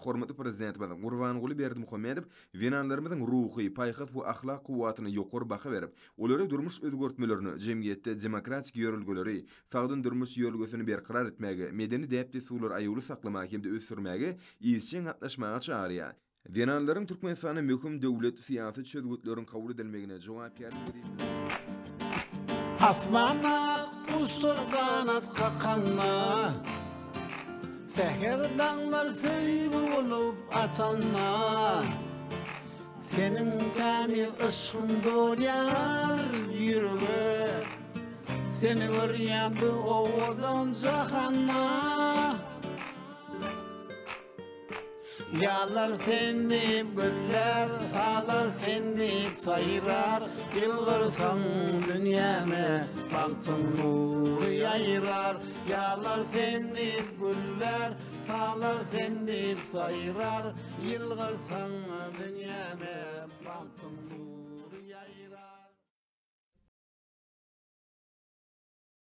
Hormatly prezidentimiz Gurbanuly Berdimuhammedow wenanlarymyzyň ruhy, paýhat we ahlak kuwatyny ýokary baha berip, olary durmuş özgörtmelerini, jemgyýetde demokratik ýörelgeleri, sagdyn durmuş ýörelgesini berqarar etmäge, medeni däpli suwlar aýuly saklamagy hemde ösürmäge izçiň gatnaşmaga çağırýar. Wenanlaryň Türkmenistana möhüm döwlet syýasy çözgütleriň kabul edilmegine jogapkärlik Asmana kuşlar kanat kakanna Seher dağlar söýgü bolup atanna Senin temil ışığın dolyar yürüme Seni görýändi owadan jahanna Yalar sendip güller, salar sendip sayrar Yılgırsan dünyame, baktın nuru yayrar Yalar sendip güller, salar sendip sayrar Yılgırsan dünyame, baktın